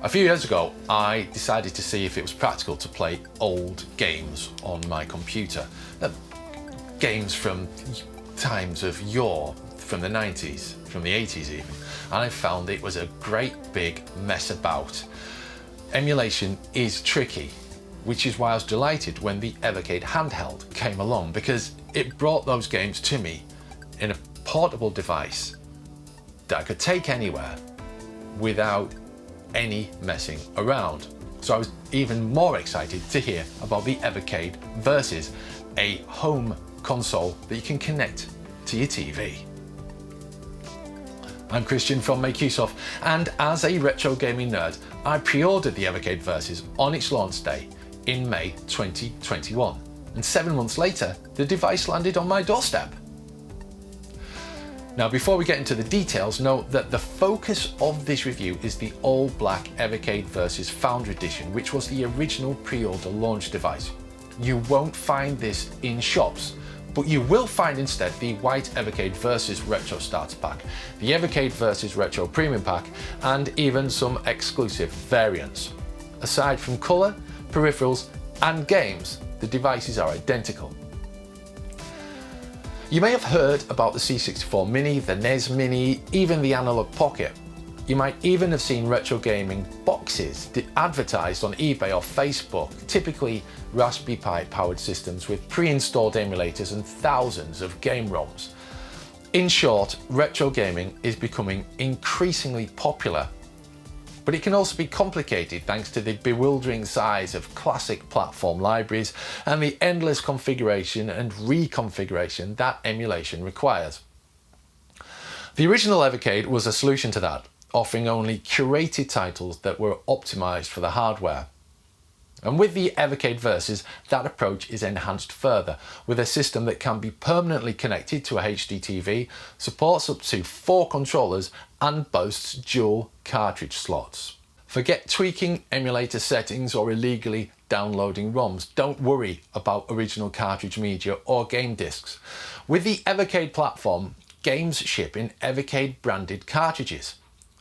A few years ago, I decided to see if it was practical to play old games on my computer. Games from times of yore, from the 90s, from the 80s even. And I found it was a great big mess about. Emulation is tricky, which is why I was delighted when the Evercade handheld came along, because it brought those games to me in a portable device that I could take anywhere without any messing around. So I was even more excited to hear about the Evercade versus a home console that you can connect to your TV. I'm Christian from MakeUseOf, and as a retro gaming nerd, I pre-ordered the Evercade Versus on its launch day in May 2021. And 7 months later, the device landed on my doorstep. Now, before we get into the details, note that the focus of this review is the all-black Evercade Versus Foundry Edition, which was the original pre-order launch device. You won't find this in shops, but you will find instead the white Evercade Versus Retro Starter Pack, the Evercade Versus Retro Premium Pack, and even some exclusive variants. Aside from colour, peripherals, and games, the devices are identical. You may have heard about the C64 Mini, the NES Mini, even the Analog Pocket. You might even have seen retro gaming boxes advertised on eBay or Facebook, typically Raspberry Pi powered systems with pre-installed emulators and thousands of game ROMs. In short, retro gaming is becoming increasingly popular, but it can also be complicated thanks to the bewildering size of classic platform libraries and the endless configuration and reconfiguration that emulation requires. The original Evercade was a solution to that, offering only curated titles that were optimized for the hardware. And with the Evercade Versus, that approach is enhanced further with a system that can be permanently connected to a HD TV, supports up to 4 controllers, and boasts dual cartridge slots. Forget tweaking emulator settings or illegally downloading ROMs. Don't worry about original cartridge media or game discs. With the Evercade platform, games ship in Evercade branded cartridges.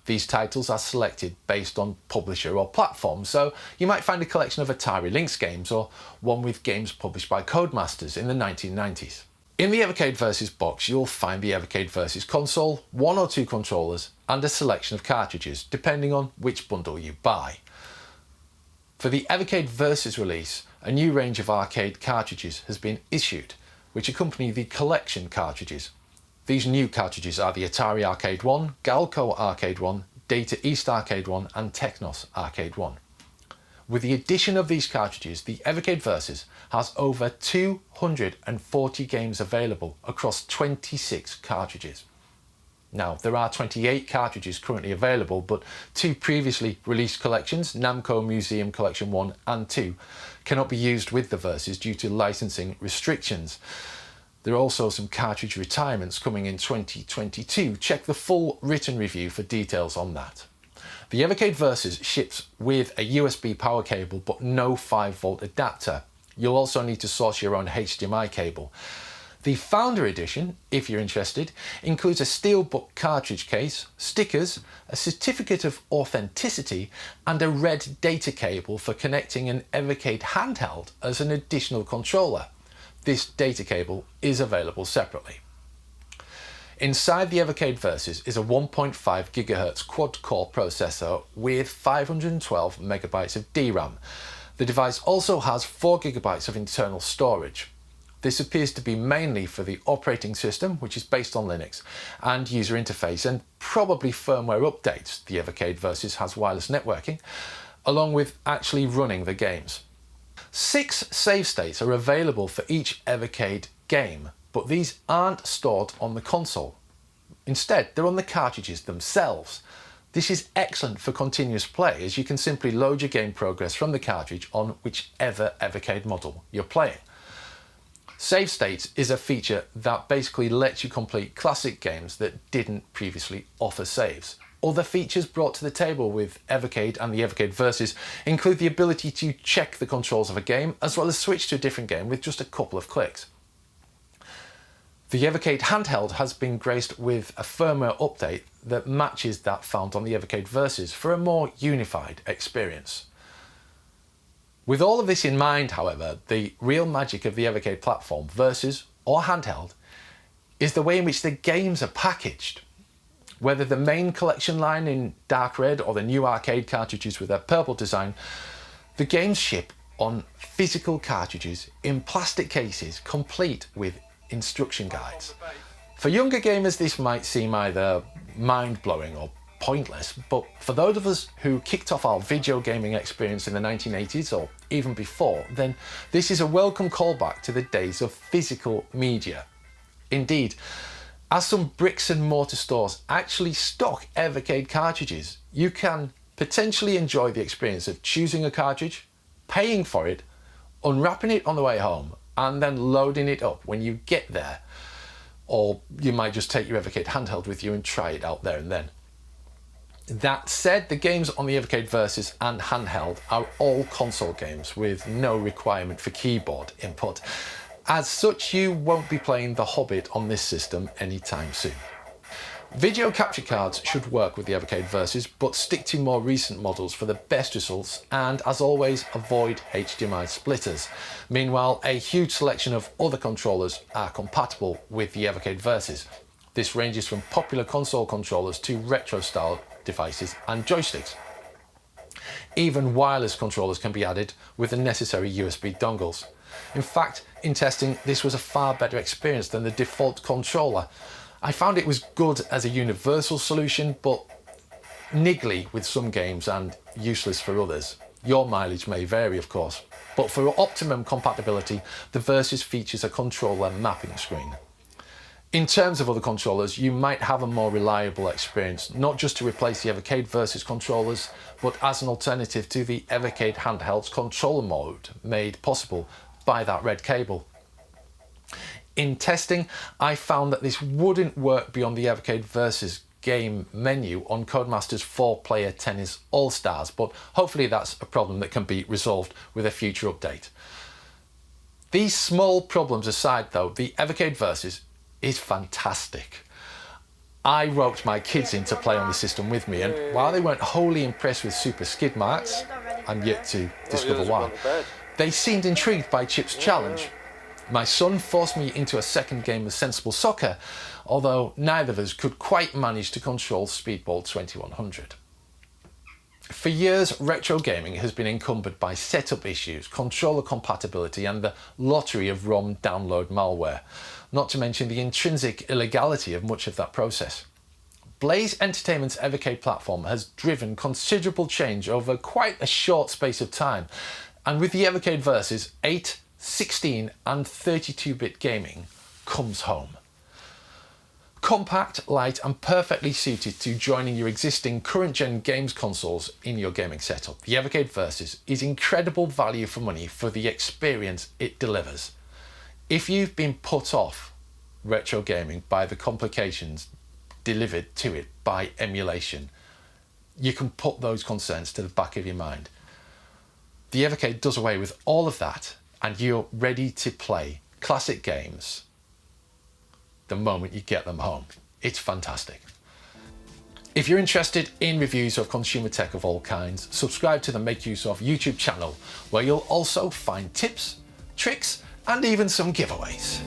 These titles are selected based on publisher or platform, so you might find a collection of Atari Lynx games or one with games published by Codemasters in the 1990s. In the Evercade Versus box, you'll find the Evercade Versus console, 1 or 2 controllers, and a selection of cartridges, depending on which bundle you buy. For the Evercade Versus release, a new range of arcade cartridges has been issued, which accompany the collection cartridges. These new cartridges are the Atari Arcade 1, Galco Arcade 1, Data East Arcade 1 and Technos Arcade 1. With the addition of these cartridges, the Evercade Versus has over 240 games available across 26 cartridges. Now, there are 28 cartridges currently available, but 2 previously released collections, Namco Museum Collection 1 and 2, cannot be used with the Versus due to licensing restrictions. There are also some cartridge retirements coming in 2022. Check the full written review for details on that. The Evercade Versus ships with a USB power cable but no 5-volt adapter. You'll also need to source your own HDMI cable. The Founder Edition, if you're interested, includes a steelbook cartridge case, stickers, a certificate of authenticity, and a red data cable for connecting an Evercade handheld as an additional controller. This data cable is available separately. Inside the Evercade Versus is a 1.5 GHz quad-core processor with 512 megabytes of DRAM. The device also has 4 GB of internal storage. This appears to be mainly for the operating system, which is based on Linux, and user interface and probably firmware updates. The Evercade Versus has wireless networking, along with actually running the games. 6 save states are available for each Evercade game, but these aren't stored on the console. Instead, they're on the cartridges themselves. This is excellent for continuous play, as you can simply load your game progress from the cartridge on whichever Evercade model you're playing. Save states is a feature that basically lets you complete classic games that didn't previously offer saves. Other features brought to the table with Evercade and the Evercade Versus include the ability to check the controls of a game, as well as switch to a different game with just a couple of clicks. The Evercade handheld has been graced with a firmware update that matches that found on the Evercade Versus for a more unified experience. With all of this in mind, however, the real magic of the Evercade platform, Versus or handheld, is the way in which the games are packaged. Whether the main collection line in dark red or the new arcade cartridges with their purple design, the games ship on physical cartridges in plastic cases complete with instruction guides. For younger gamers this might seem either mind-blowing or pointless, but for those of us who kicked off our video gaming experience in the 1980s or even before, then this is a welcome callback to the days of physical media. Indeed, as some bricks and mortar stores actually stock Evercade cartridges, you can potentially enjoy the experience of choosing a cartridge, paying for it, unwrapping it on the way home, and then loading it up when you get there. Or you might just take your Evercade handheld with you and try it out there and then. That said, the games on the Evercade Versus and handheld are all console games with no requirement for keyboard input. As such, you won't be playing The Hobbit on this system anytime soon. Video capture cards should work with the Evercade Versus, but stick to more recent models for the best results, and as always, avoid HDMI splitters. Meanwhile, a huge selection of other controllers are compatible with the Evercade Versus. This ranges from popular console controllers to retro-style devices and joysticks. Even wireless controllers can be added with the necessary USB dongles. In fact, in testing, this was a far better experience than the default controller. I found it was good as a universal solution, but niggly with some games and useless for others. Your mileage may vary, of course, but for optimum compatibility, the Versus features a controller mapping screen. In terms of other controllers, you might have a more reliable experience, not just to replace the Evercade Versus controllers, but as an alternative to the Evercade handheld's controller mode made possible by that red cable. In testing, I found that this wouldn't work beyond the Evercade Versus game menu on Codemasters 4-player Tennis All-Stars, but hopefully that's a problem that can be resolved with a future update. These small problems aside though, the Evercade Versus is fantastic. I roped my kids in to play on the system with me, and while they weren't wholly impressed with super skid marks, I'm yet to discover why, they seemed intrigued by Chip's challenge. My son forced me into a second game of sensible soccer, although neither of us could quite manage to control Speedball 2100. For years, retro gaming has been encumbered by setup issues, controller compatibility, and the lottery of ROM download malware, not to mention the intrinsic illegality of much of that process. Blaze Entertainment's Evercade platform has driven considerable change over quite a short space of time, and with the Evercade Versus, 8, 16 and 32-bit gaming comes home. Compact, light and perfectly suited to joining your existing current-gen games consoles in your gaming setup, the Evercade Versus is incredible value for money for the experience it delivers. If you've been put off retro gaming by the complications delivered to it by emulation, you can put those concerns to the back of your mind. The Evercade does away with all of that, and you're ready to play classic games the moment you get them home. It's fantastic. If you're interested in reviews of consumer tech of all kinds, subscribe to the Make Use Of YouTube channel, where you'll also find tips, tricks, and even some giveaways.